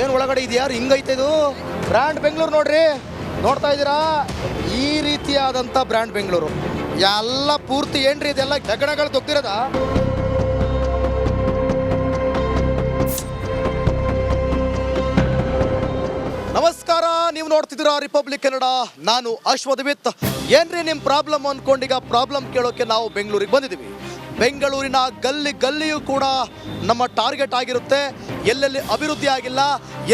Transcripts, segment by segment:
ಏನು ಒಳಗಡೆ ಇದೆಯಾರು ಹಿಂಗೈತೆ ಇದು ಬ್ರ್ಯಾಂಡ್ ಬೆಂಗಳೂರು ನೋಡ್ರಿ, ನೋಡ್ತಾ ಇದ್ದೀರಾ? ಈ ರೀತಿಯಾದಂಥ ಬ್ರ್ಯಾಂಡ್ ಬೆಂಗಳೂರು ಎಲ್ಲ ಪೂರ್ತಿ ಏನ್ರಿ ಇದೆಲ್ಲ ಜಗಣಗಳು ದೊಗ್ಗಿರೋದ. ನಮಸ್ಕಾರ, ನೀವು ನೋಡ್ತಿದ್ದೀರಾ ರಿಪಬ್ಲಿಕ್ ಕನ್ನಡ. ನಾನು ಅಶ್ವಥ್. ಏನ್ರಿ ನಿಮ್ಮ ಪ್ರಾಬ್ಲಮ್ ಅನ್ಕೊಂಡೀಗ ಪ್ರಾಬ್ಲಮ್ ಕೇಳೋಕೆ ನಾವು ಬೆಂಗಳೂರಿಗೆ ಬಂದಿದ್ದೀವಿ. ಬೆಂಗಳೂರಿನ ಗಲ್ಲಿಯೂ ಕೂಡ ನಮ್ಮ ಟಾರ್ಗೆಟ್ ಆಗಿರುತ್ತೆ. ಎಲ್ಲೆಲ್ಲಿ ಅಭಿವೃದ್ಧಿ ಆಗಿಲ್ಲ,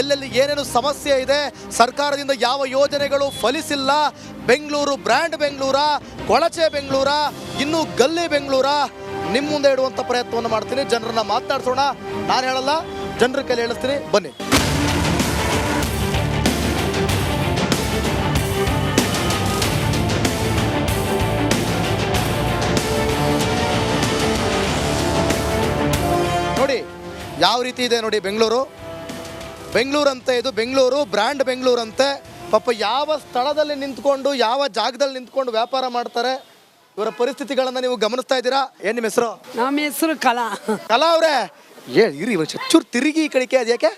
ಎಲ್ಲೆಲ್ಲಿ ಏನೇನು ಸಮಸ್ಯೆ ಇದೆ, ಸರ್ಕಾರದಿಂದ ಯಾವ ಯೋಜನೆಗಳು ಫಲಿಸಿಲ್ಲ, ಬೆಂಗಳೂರು ಬ್ರ್ಯಾಂಡ್ ಬೆಂಗಳೂರ, ಕೊಳಚೆ ಬೆಂಗಳೂರ, ಇನ್ನೂ ಗಲ್ಲಿ ಬೆಂಗಳೂರ, ನಿಮ್ಮ ಮುಂದೆ ಇಡುವಂಥ ಪ್ರಯತ್ನವನ್ನು ಮಾಡ್ತೀನಿ. ಜನರನ್ನ ಮಾತನಾಡಿಸೋಣ. ನಾನು ಹೇಳಲ್ಲ, ಜನರ ಕೈಲಿ ಹೇಳಿಸ್ತೀನಿ, ಬನ್ನಿ. ನೋಡಿ ಯಾವ ರೀತಿ ಇದೆ ನೋಡಿ ಬೆಂಗಳೂರು ಅಂತೆ. ಇದು ಬೆಂಗಳೂರು ಬ್ರ್ಯಾಂಡ್ ಬೆಂಗಳೂರು ಅಂತೆ. ಪಾಪ ಯಾವ ಸ್ಥಳದಲ್ಲಿ ನಿಂತ್ಕೊಂಡು, ಯಾವ ಜಾಗದಲ್ಲಿ ನಿಂತ್ಕೊಂಡು ವ್ಯಾಪಾರ ಮಾಡ್ತಾರೆ, ಇವರ ಪರಿಸ್ಥಿತಿಗಳನ್ನ ನೀವು ಗಮನಿಸ್ತಾ ಇದ್ದೀರಾ. ಏನ್ ನಿಮ್ಮ ಹೆಸರು? ನಮ್ಮ ಹೆಸರು ಕಲಾ ಅವರೇ. ಇರಿ ಚೂರು ತಿರುಗಿ ಈ ಕಡೆಗೆ. ಅದ್ಯಾಕೆ?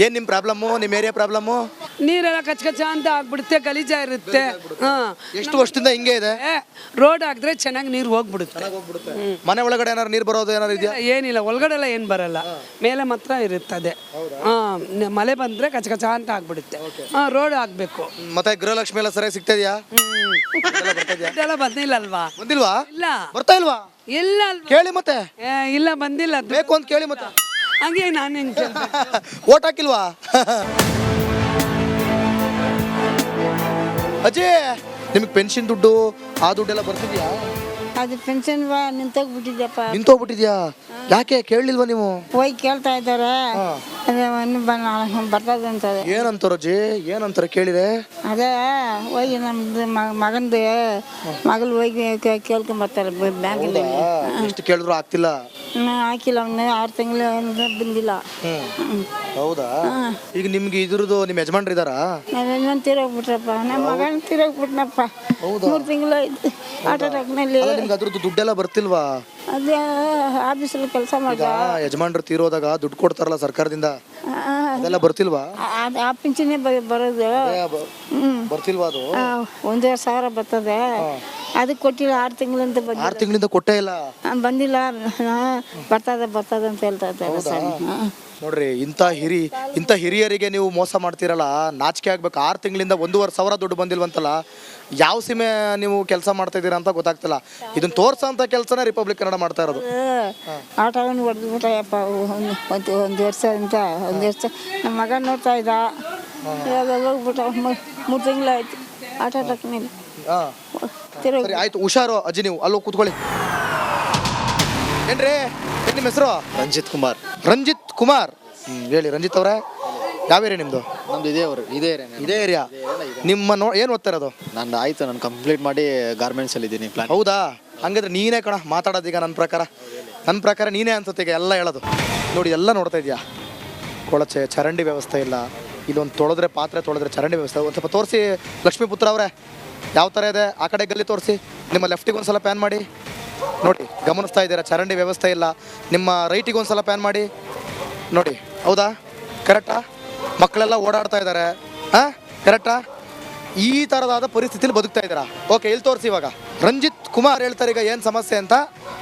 ಏನ್ ನಿಮ್ಮ ಪ್ರಾಬ್ಲಮ್ಮು, ನಿಮ್ಮ ಏರಿಯಾ ಪ್ರಾಬ್ಲಮ್ಮು? ನೀರೆಲ್ಲ ಕಚ್ಚ ಅಂತ ಆಗ್ಬಿಡುತ್ತೆ, ಗಲೀಜಾ ಇರುತ್ತೆ. ಎಷ್ಟು ವರ್ಷದಿಂದ ಹಿಂಗೆ ಇದೆ? ರೋಡ್ ಹಾಕಿದ್ರೆ ಚೆನ್ನಾಗಿ ನೀರು ಹೋಗ್ಬಿಡುತ್ತೆ. ಮನೆ ಒಳಗಡೆ ಏನಾರು ನೀರು ಬರೋದು ಏನಾರು ಇದೆಯಾ? ಏನಿಲ್ಲ, ಒಳಗಡೆ ಎಲ್ಲ ಏನು ಬರಲ್ಲ, ಮೇಲೆ ಮಾತ್ರ ಇರುತ್ತದೆ. ಮಳೆ ಬಂದ್ರೆ ಕಚ್ಚ ಅಂತ ಆಗ್ಬಿಡುತ್ತೆ. ರೋಡ್ ಹಾಕ್ಬೇಕು. ಮತ್ತೆ ಗೃಹಲಕ್ಷ್ಮಿ ಎಲ್ಲ ಸರಿಯಾಗಿ ಸಿಗ್ತಾ ಇದೆಯಾ? ಇದೆಲ್ಲ ಬಂದಿಲ್ಲ ಅಲ್ವಾ? ಬಂದಿಲ್ವಾ? ಇಲ್ಲ, ಬರ್ತಾ ಇಲ್ವಾ? ಇಲ್ಲ ಅಲ್ವಾ? ಕೇಳಿ ಮತ್ತೆ. ಇಲ್ಲ, ಬಂದಿಲ್ಲ. ಬೇಕು ಅಂತ ಕೇಳಿ ಮತ್ತೆ. ಹಂಗೆ ನಾನು ಹೆಂಗೆ ಓಟ್ ಹಾಕಿಲ್ವಾ? ಅಜಯ್, ನಿಮಗೆ ಪೆನ್ಷನ್ ದುಡ್ಡು ಆ ದುಡ್ಡೆಲ್ಲ ಬರ್ತಿದ್ಯಾ? ಅದು ಪೆನ್ಷನ್ ನಿಂತೋಗ್ಬಿಟ್ಟಿದ್ಯಪ್ಪ. ನಿಂತೋಗ್ಬಿಟ್ಟಿದ್ಯಾ? ಯಾಕೆ ಕೇಳಲಿಲ್ವಾ ನೀವು? ಹೋಗಿ ಕೇಳ್ತಾ ಇದ್ದಾರೆ, ಅದೇ ಬರ್ತದೆ ಅಂತದೆ. ಏನಂತಾರ ಅಜ್ಜಿ? ಏನಂತಾರೆ ಕೇಳಿದೆ? ಅದೇ ಹೋಗಿ ನಮ್ದು ಮಗಂದು ಮಗಳು ಹೋಗಿ ಕೇಳ್ಕೊಂಡ್ ಬರ್ತಾರೆ ಬ್ಯಾಂಕಲ್ಲಿ. ಎಷ್ಟು ಕೇಳಿದ್ರು ಆಗ್ತಿಲ್ಲ? ಹಾಕಿಲ್ಲ, ಅವನ್ನ 6 ತಿಂಗಳು ಬಂದಿಲ್ಲ. ಹೌದಾ? ಈಗ ನಿಮ್ಗೆ ಇದ್ರದ್ದು ನಿಮ್ಮ ಯಜಮಾನ್ರು ಇದಾರಾ? ನನ್ನ ತೀರೋಗ್ಬಿಟ್ರಪ್ಪ, ನಮ್ಮ ಮಗನ ತೀರೋಗ್ಬಿಟ್ನಪ್ಪ. 3 ತಿಂಗಳು ಆಯ್ತು ಹಾರ್ಟ್ ಅಟ್ಯಾಕ್ನಲ್ಲಿ. ನಿಮ್ಗೆ ಅದ್ರದ್ದು ದುಡ್ಡೆಲ್ಲ ಬರ್ತಿಲ್ವಾ? ಅದೇ ಆಫೀಸಲ್ಲಿ ಕೆಲಸ ಮಾಡಿದ ಯಜಮಾನ್ರು ತೀರೋದಾಗ ದುಡ್ಡು ಕೊಡ್ತಾರಲ್ಲ ಸರ್ಕಾರದಿಂದ, ಅದೆಲ್ಲ ಬರ್ತಿಲ್ವಾ? ಆ ಪಿಂಚಣಿ ಬರೋದು ಬರ್ತಿಲ್ವಾ? ಅದು 1,500 ಬರ್ತದೆ. ಅದಕ್ಕೆ ಕೊಟ್ಟಿಲ್ಲ, 6 ತಿಂಗಳಿಂದ 6 ತಿಂಗಳಿಂದ ಕೊಟ್ಟೇ ಇಲ್ಲ. ಬಂದಿಲ್ಲ. ಬರ್ತದೆ ಅಂತ ಹೇಳ್ತಾ ಇದ್ದಾರೆ. ನೋಡ್ರಿ, ಇಂಥ ಹಿರಿಯರಿಗೆ ನೀವು ಮೋಸ ಮಾಡ್ತೀರಲ್ಲ, ನಾಚಿಕೆ ಆಗ್ಬೇಕು. 6 ತಿಂಗಳಿಂದ 1,500 ದುಡ್ಡು ಬಂದಿಲ್ವಂತಲ್ಲ. ಯಾವ ಸೀಮೆ ನೀವು ಕೆಲಸ ಮಾಡ್ತಾ ಇದ್ದೀರಾ ಅಂತ ಗೊತ್ತಾಗ್ತಿಲ್ಲ. ಇದನ್ನ ತೋರ್ಸೋಂಥ ಕೆಲಸನೇ ರಿಪಬ್ಲಿಕ್ ಕನ್ನಡ ಮಾಡ್ತಾ ಇರೋದು. ಆಟವನ್ನು ಹೊಡೆದ್ಬಿಟ್ಟಯಪ್ಪ. ಒಂದು ವರ್ಷ ನಮ್ಮ ಮಗ ನೋಡ್ತಾ ಇದ್ದ, ಇವಾಗ ಹೋಗ್ಬಿಟ್ಟ. 3 ತಿಂಗಳಾಯ್ತು ಹಾರ್ಟ್ ಅಟ್ಯಾಕ್ನಲ್ಲಿ. ಸರಿ ಆಯ್ತು, ಹುಷಾರು ಅಜ್ಜಿ. ನೀವು ಅಲ್ಲೋ ಕೂತ್ಕೊಳ್ಳಿ. ಏನ್ರಿ ನಿಮ್ಮ ಹೆಸರು? ರಂಜಿತ್ ಕುಮಾರ್. ಹೇಳಿ ರಂಜಿತ್ ಅವರೇ, ಯಾವ ಏರಿಯಾ ನಿಮ್ಮದು? ನಮ್ದು ಇದೇ ಏರಿಯಾ. ನಿಮ್ಮ ಏನು ಓದ್ತಾ ಇರೋದು? ನಾನು ಆಯ್ತು, ನಾನು ಕಂಪ್ಲೀಟ್ ಮಾಡಿ ಗಾರ್ಮೆಂಟ್ಸಲ್ಲಿ ಇದ್ದೀನಿ. ಹೌದಾ? ಹಂಗಾದ್ರೆ ನೀನೇ ಕಣ ಮಾತಾಡೋದೀಗ. ನನ್ನ ಪ್ರಕಾರ ನೀನೇ ಅನ್ಸುತ್ತೆ ಈಗ ಎಲ್ಲ ಹೇಳೋದು. ನೋಡಿ, ಎಲ್ಲ ನೋಡ್ತಾ ಇದೆಯಾ? ಕೊಳಚೆ, ಚರಂಡಿ ವ್ಯವಸ್ಥೆ ಇಲ್ಲ. ಇಲ್ಲೊಂದು ಪಾತ್ರೆ ತೊಳೆದ್ರೆ ಚರಂಡಿ ವ್ಯವಸ್ಥೆ. ಒಂದು ಸ್ವಲ್ಪ ತೋರಿಸಿ ಲಕ್ಷ್ಮೀಪುತ್ರ ಅವರೇ, ಯಾವ ಥರ ಇದೆ. ಆ ಕಡೆ ಗಲ್ಲಿ ತೋರಿಸಿ. ನಿಮ್ಮ ಲೆಫ್ಟಿಗೆ ಒಂದು ಸಲ ಪ್ಯಾನ್ ಮಾಡಿ ನೋಡಿ. ಗಮನಿಸ್ತಾ ಇದ್ದೀರಾ? ಚರಂಡಿ ವ್ಯವಸ್ಥೆ ಇಲ್ಲ. ನಿಮ್ಮ ರೈಟಿಗೆ ಒಂದು ಸಲ ಪ್ಯಾನ್ ಮಾಡಿ ನೋಡಿ. ಹೌದಾ? ಕರೆಕ್ಟಾ? ಮಕ್ಕಳೆಲ್ಲ ಓಡಾಡ್ತಾ ಇದ್ದಾರೆ. ಕರೆಕ್ಟಾ? ಈ ಥರದಾದ ಪರಿಸ್ಥಿತಿಲಿ ಬದುಕ್ತಾ ಇದ್ದೀರಾ. ಓಕೆ, ಇಲ್ಲಿ ತೋರಿಸಿ ಇವಾಗ. ರಂಜಿತ್ ಕುಮಾರ್ ಹೇಳ್ತಾರೆ ಈಗ ಏನು ಸಮಸ್ಯೆ ಅಂತ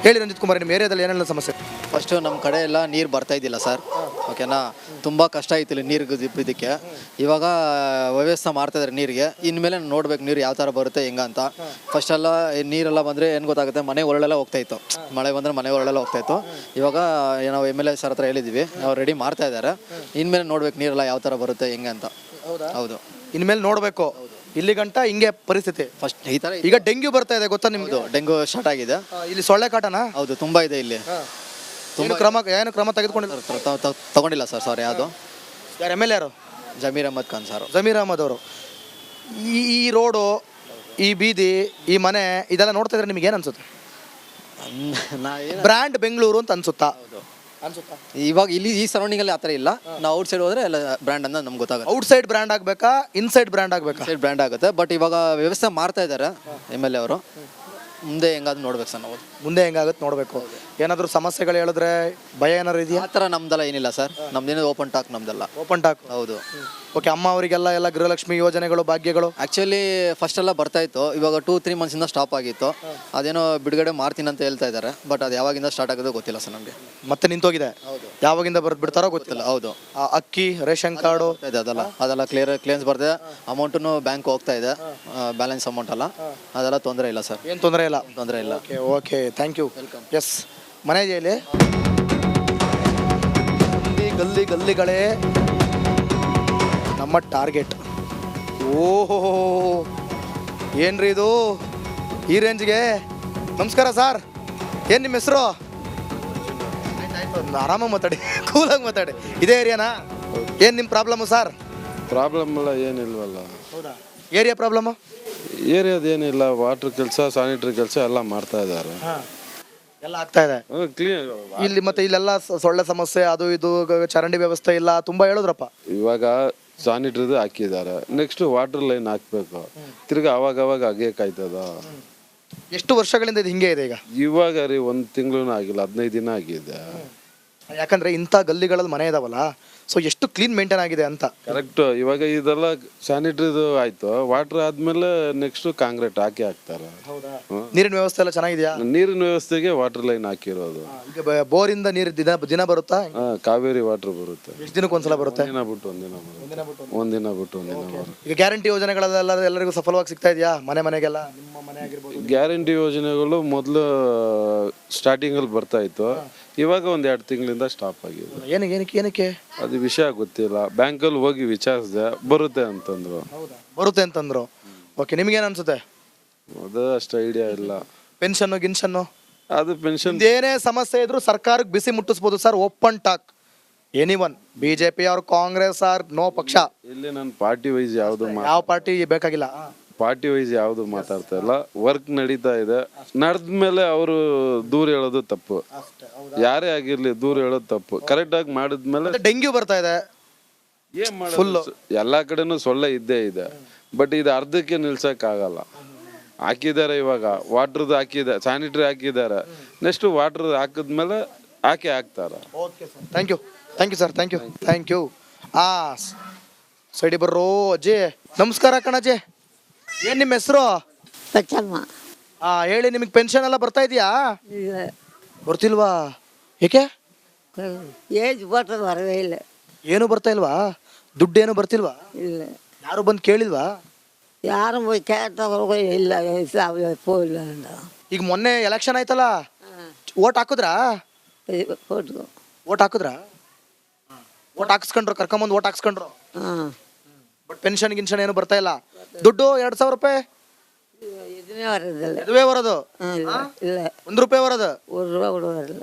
ಹೇಳಿ. ರಂಜಿತ್ ಕುಮಾರ್, ನಿಮ್ಮ ಏರಿಯಾದಲ್ಲಿ ಏನೆಲ್ಲ ಸಮಸ್ಯೆ? ಫಸ್ಟು ನಮ್ಮ ಕಡೆ ಎಲ್ಲ ನೀರು ಬರ್ತಾ ಇದ್ದಿಲ್ಲ ಸರ್. ಓಕೆನಾ? ತುಂಬ ಕಷ್ಟ ಆಯ್ತಿಲ್ಲ ನೀರಿಗೆ ಇದಕ್ಕೆ. ಇವಾಗ ವ್ಯವಸ್ಥೆ ಮಾಡ್ತಾಯಿದ್ದಾರೆ ನೀರಿಗೆ. ಇನ್ಮೇಲೆ ನೋಡ್ಬೇಕು ನೀರು ಯಾವ ಥರ ಬರುತ್ತೆ ಹೆಂಗಂತ. ಫಸ್ಟೆಲ್ಲ ನೀರೆಲ್ಲ ಬಂದರೆ ಏನು ಗೊತ್ತಾಗುತ್ತೆ, ಮನೆ ಒರಳೆಲ್ಲ ಹೋಗ್ತಾಯಿತ್ತು. ಮಳೆ ಬಂದರೆ ಮನೆ ಒರಳೆಲ್ಲ ಹೋಗ್ತಾಯಿತ್ತು. ಇವಾಗ ನಾವು MLA ಸರ್ ಹತ್ರ ಹೇಳಿದ್ವಿ, ಅವ್ರು ರೆಡಿ ಮಾಡ್ತಾ ಇದ್ದಾರೆ. ಇನ್ಮೇಲೆ ನೋಡ್ಬೇಕು ನೀರೆಲ್ಲ ಯಾವ ಥರ ಬರುತ್ತೆ ಹೆಂಗೆ ಅಂತ. ಹೌದು, ಇನ್ಮೇಲೆ ನೋಡಬೇಕು. ಇಲ್ಲಿ ಗಂಟ ಹಿಂಗೆ ಪರಿಸ್ಥಿತಿ. ಫಸ್ಟ್ ಈ ಥರ. ಈಗ ಡೆಂಗ್ಯೂ ಬರ್ತಾ ಇದೆ, ಗೊತ್ತಾ ನಿಮ್ದು? ಡೆಂಗ್ಯೂ ಸ್ಟಾರ್ಟ್ ಆಗಿದೆ ಇಲ್ಲಿ. ಸೊಳ್ಳೆ ಕಾಟನಾ? ಹೌದು, ತುಂಬ ಇದೆ ಇಲ್ಲಿ. ಏನು ಕ್ರಮ ತಗೊಂಡಿಲ್ಲ ಸರ್. ಸಾರಿ, ಯಾವುದು? ಯಾರು MLA ಯಾರು? ಜಮೀರ್ ಅಹಮದ್ ಖಾನ್ ಸರ್. ಜಮೀರ್ ಅಹಮದ್ ಅವರು. ಈ ರೋಡು, ಈ ಬೀದಿ, ಈ ಮನೆ, ಇದೆಲ್ಲ ನೋಡ್ತಾ ಇದ್ರೆ ನಿಮ್ಗೆ ಏನು ಅನ್ಸುತ್ತೆ? ಬ್ರ್ಯಾಂಡ್ ಬೆಂಗಳೂರು ಅಂತ ಅನ್ಸುತ್ತಾ? ಇವಾಗ ಇಲ್ಲಿ ಈ ಸರೌಂಡಿಂಗ್ ಅಲ್ಲಿ ಆತರ ಇಲ್ಲ. ನಾವು ಔಟ್ ಸೈಡ್ ಹೋದ್ರೆ ಎಲ್ಲ ಬ್ರ್ಯಾಂಡ್ ಅಂತ ನಮ್ಗೆ ಗೊತ್ತಾಗುತ್ತೆ. ಔಟ್ ಸೈಡ್ ಬ್ರ್ಯಾಂಡ್ ಆಗಬೇಕಾ, ಇನ್ಸೈಡ್ ಬ್ರ್ಯಾಂಡ್ ಆಗಬೇಕಾ? ಸೈಡ್ ಬ್ರ್ಯಾಂಡ್ ಆಗುತ್ತೆ. ಬಟ್ ಇವಾಗ ವ್ಯವಸ್ಥೆ ಮಾಡ್ತಾ ಇದ್ದಾರೆ MLA ಅವರು. ಮುಂದೆ ಹೆಂಗಾದ್ರು ನೋಡ್ಬೇಕು ಸರ್ ನಾವು. ಮುಂದೆ ಹೆಂಗಾಗುತ್ತೆ ನೋಡಬೇಕು. ಏನಾದರೂ ಸಮಸ್ಯೆಗಳು ಹೇಳಿದ್ರೆ ಭಯ ಏನಾದ್ರು ಇದೆಯಾ? ಆ ಥರ ನಮ್ದೆಲ್ಲ ಏನಿಲ್ಲ ಸರ್, ನಮ್ದೇನೋ ಓಪನ್ ಟಾಕ್ ನಮ್ದೆಲ್ಲ. Open talk. ಹೌದು. ಓಕೆ, ಅಮ್ಮ ಅವರಿಗೆಲ್ಲ ಎಲ್ಲ ಗೃಹಲಕ್ಷ್ಮಿ ಯೋಜನೆಗಳು, ಭಾಗ್ಯಗಳು ಆ್ಯಕ್ಚುಲಿ ಫಸ್ಟ್ ಎಲ್ಲ ಬರ್ತಾ ಇತ್ತು, ಇವಾಗ 2-3 ಮಂತ್ಸಿಂದ ಸ್ಟಾಪ್ ಆಗಿತ್ತು. ಅದೇನೋ ಬಿಡುಗಡೆ ಮಾಡ್ತೀನಿ ಅಂತ ಹೇಳ್ತಾ ಇದ್ದಾರೆ, ಬಟ್ ಅದು ಯಾವಾಗಿಂದ ಸ್ಟಾರ್ಟ್ ಆಗೋದು ಗೊತ್ತಿಲ್ಲ ಸರ್ ನಮಗೆ. ಮತ್ತೆ ನಿಂತೋಗಿದೆ. ಯಾವಾಗಿಂದ ಬಿಡ್ತಾರೋ ಗೊತ್ತಿಲ್ಲ. ಹೌದು. ಅಕ್ಕಿ, ರೇಷನ್ ಕಾರ್ಡು ಇದೆ, ಅದೆಲ್ಲ ಕ್ಲಿಯರ್ಸ್ ಬರ್ದೆ. ಅಮೌಂಟು ಬ್ಯಾಂಕ್ ಹೋಗ್ತಾ ಇದೆ, ಬ್ಯಾಲೆನ್ಸ್ ಅಮೌಂಟ್ ಅಲ್ಲ, ಅದೆಲ್ಲ ತೊಂದರೆ ಇಲ್ಲ ಸರ್. ಏನು ತೊಂದರೆ ಇಲ್ಲ. ತೊಂದರೆ ಇಲ್ಲ. Okay okay, thank you. Yes, ಮನೆ ಇದೆಯಲ್ಲಿ ಗಲ್ಲಿಗಳೇ ನಮ್ಮ ಟಾರ್ಗೆಟ್. ಓಹೋ, ಏನ್ರಿ ಇದು ಈ ರೇಂಜ್ಗೆ? ನಮಸ್ಕಾರ ಸರ್, ಏನು ನಿಮ್ಮ ಹೆಸರು? ಆರಾಮಾಗಿ ಮಾತಾಡಿ, ಕೂಲಾಗಿ ಮಾತಾಡಿ. ಇದೇ ಏರಿಯಾನಾ? ಏನು ನಿಮ್ಮ ಪ್ರಾಬ್ಲಮ್ಮು ಸರ್? ಪ್ರಾಬ್ಲಮ್ ಎಲ್ಲ ಏನಿಲ್ವಲ್ಲ. ಹೌದಾ? Area problem? ಏರಿಯಾದೇನಿಲ್ಲ, ವಾಟರ್ ಕೆಲಸ, ಸ್ಯಾನಿಟರಿ ಕೆಲಸ ಎಲ್ಲ ಮಾಡ್ತಾ ಇದ್ದಾರೆ. ಎಲ್ಲ ಆಗ್ತಾ ಇದೆ ಕ್ಲೀನ್. ಇಲ್ಲಿ. ಮತ್ತೆ ಇಲ್ಲೆಲ್ಲ ಸೊಳ್ಳೆ ಸಮಸ್ಯೆ, ಅದು ಇದು, ಚರಂಡಿ ವ್ಯವಸ್ಥೆ ಇಲ್ಲ, ತುಂಬಾ ಹೇಳಿದ್ರಪ್ಪ. ಇವಾಗ ಸ್ಯಾನಿಟರಿದು ಹಾಕಿದ್ದಾರೆ, ನೆಕ್ಸ್ಟ್ ವಾಟರ್ ಲೈನ್ ಹಾಕ್ಬೇಕು, ತಿರ್ಗಾ ಅವಾಗ ಅಗೇಕಾಯ್ತದ. ಎಷ್ಟು ವರ್ಷಗಳಿಂದ ಇದು ಹಿಂಗೆ ಇದೆ ಈಗ? ಇವಾಗ ರೀ 1 ತಿಂಗಳು ಆಗಿಲ್ಲ, 15 ದಿನ ಆಗಿದೆ. ಯಾಕಂದ್ರೆ ಇಂಥ ಗಲ್ಲಿಗಳಲ್ಲಿ ಮನೆ ಇದಾವಲ್ಲ, ಸೊ ಎಷ್ಟು ಕ್ಲೀನ್ ಮೇಂಟೈನ್ ಆಗಿದೆ ಅಂತ. ಕರೆಕ್ಟ್. ಇವಾಗ ಇದೆಲ್ಲ ಸ್ಯಾನಿಟರಿದು ಆಯ್ತು, ವಾಟರ್ ಆದ್ಮೇಲೆ ನೆಕ್ಸ್ಟ್ ಕಾಂಕ್ರೀಟ್ ಹಾಕ್ತಾರೆ. ನೀರಿನ ವ್ಯವಸ್ಥೆ ಎಲ್ಲ ಚೆನ್ನಾಗಿದೆಯಾ? ನೀರಿನ ವ್ಯವಸ್ಥೆಗೆ ವಾಟರ್ ಲೈನ್ ಹಾಕಿರೋದು. ಈಗ ಬೋರಿಂದ ನೀರು ದಿನ ಬರುತ್ತಾ? ಕಾವೇರಿ ವಾಟರ್ ಬರುತ್ತೆ. ಎಷ್ಟು ದಿನಕ್ಕೆ ಒಂದ್ಸಲ ಬರುತ್ತೆ? ಒಂದಿನ ಬಿಟ್ಟು ಒಂದಿನ ಬರುತ್ತೆ. ಈಗ ಗ್ಯಾರಂಟಿ ಯೋಜನೆಗಳೆಲ್ಲ ಎಲ್ಲರಿಗೂ ಸಫಲವಾಗಿ ಸಿಗ್ತಾ ಇದೆಯಾ? ಮನೆಗೆಲ್ಲ ನಿಮ್ಮ ಮನೆ ಆಗಿರ್ಬೋದು. ಗ್ಯಾರಂಟಿ ಯೋಜನೆಗಳು ಮೊದಲು ಸ್ಟಾರ್ಟಿಂಗ್ ಅಲ್ಲಿ ಬರ್ತಾ ಇತ್ತು, ಇವಾಗ 1-2 ತಿಂಗಳಿಂದ ಸ್ಟಾಪ್ ಆಗಿದೆ. ಏನಕ್ಕೆ ಅದು ವಿಷಯ ಗೊತ್ತಿಲ್ಲ, ಬ್ಯಾಂಕಲ್ಲಿ ಹೋಗಿ ವಿಚಾರಿಸಿದೆ, ಬರುತ್ತೆ ಅಂತಂದ್ರು. ಬರುತ್ತೆ ಅಂತಂದ್ರು. ಓಕೆ, ನಿಮ್ಗೇನು ಅನ್ಸುತ್ತೆ? ಅದು ಅಷ್ಟು ಐಡಿಯಾ ಇಲ್ಲ. ಗಿನ್ಷನ್ನು ಅದು ಪೆನ್ಷನ್ ಏನೇ ಸಮಸ್ಯೆ ಇದ್ರು ಸರ್ಕಾರಕ್ಕೆ ಬಿಸಿ ಮುಟ್ಟಿಸ್ಬೋದು sir. Open talk. Anyone, BJP ಅವ್ರ, ಕಾಂಗ್ರೆಸ್ ಆರ್ ನೋ ಪಕ್ಷ. ಇಲ್ಲಿ ನಾನು ಪಾರ್ಟಿ ವೈಸ್ ಯಾವ ಪಾರ್ಟಿ ಬೇಕಾಗಿಲ್ಲ. ಪಾರ್ಟಿ ವೈಸ್ ಯಾವುದು ಮಾತಾಡ್ತಾ ಇಲ್ಲ. ವರ್ಕ್ ನಡೀತಾ ಇದೆ, ನಡೆದ್ಮೇಲೆ ಅವರು ದೂರ ಹೇಳೋದು ತಪ್ಪು. ಯಾರೇ ಆಗಿರ್ಲಿ ದೂರ ಹೇಳೋದು ತಪ್ಪು. ಕರೆಕ್ಟ್ ಆಗಿ ಮಾಡಿದ್ಮೇಲೆ. ಡೆಂಗ್ಯೂ ಬರ್ತಾ ಇದೆ, ಏನ್ ಮಾಡೋದು? ಎಲ್ಲಾ ಕಡೆನೂ ಸೊಳ್ಳೆ ಇದ್ದೇ ಇದೆ, ಬಟ್ ಇದು ಅರ್ಧಕ್ಕೆ ನಿಲ್ಸಕ್ ಆಗಲ್ಲ. ಹಾಕಿದ್ದಾರೆ, ಇವಾಗ ವಾಟರ್ದು ಹಾಕಿದ್ದಾರೆ, ಸ್ಯಾನಿಟರಿ ಹಾಕಿದ್ದಾರೆ, ನೆಕ್ಸ್ಟ್ ವಾಟರ್ ಹಾಕಿದ್ಮೇಲೆ ಹಾಕ್ತಾರೆ. Thank you sir, thank you. ಸೈಡಿ ಬರ್ರೋ ಅಜ್ಜಿ. ನಮಸ್ಕಾರ ಕಣಜ್ಜಿ, ಏನ್ ನಿಮ್ಮ ಹೆಸರು? ಹೇಳಿ, ನಿಮಗೆ ಪೆನ್ಷನ್ ಎಲ್ಲ ಬರ್ತಾ ಇದೆಯಾ? ಬರ್ತಿಲ್ವಾ? ಏಕೆ? ಬರವೇ ಇಲ್ಲ. ಏನು ಬರ್ತಾ ಇಲ್ವಾ? ದುಡ್ಡೇನು ಬರ್ತಿಲ್ವಾ? ಇಲ್ಲ. ಯಾರು ಬಂದು ಕೇಳಿಲ್ವಾ? ಯಾರು ಇಲ್ಲ. ಈಗ ಮೊನ್ನೆ ಎಲೆಕ್ಷನ್ ಆಯ್ತಲ್ಲ, ಓಟ್ ಹಾಕಿದ್ರಾ? ಓಟ್ ಹಾಕಿಸ್ಕೊಂಡ್ರು, ಕರ್ಕೊಂಬಂದು ಓಟ್ ಹಾಕ್ಸ್ಕೊಂಡ್ರು. ಬಟ್ ಪೆನ್ಷನ್ ಏನು ಬರ್ತಾ ಇಲ್ಲ. ದುಡ್ಡು 2,000 ರೂಪಾಯಿ ಇದುವೇ ಬರೋದು. ಇಲ್ಲ, ₹1 ಬರೋದು. ₹1 ಬರೋದಿಲ್ಲ.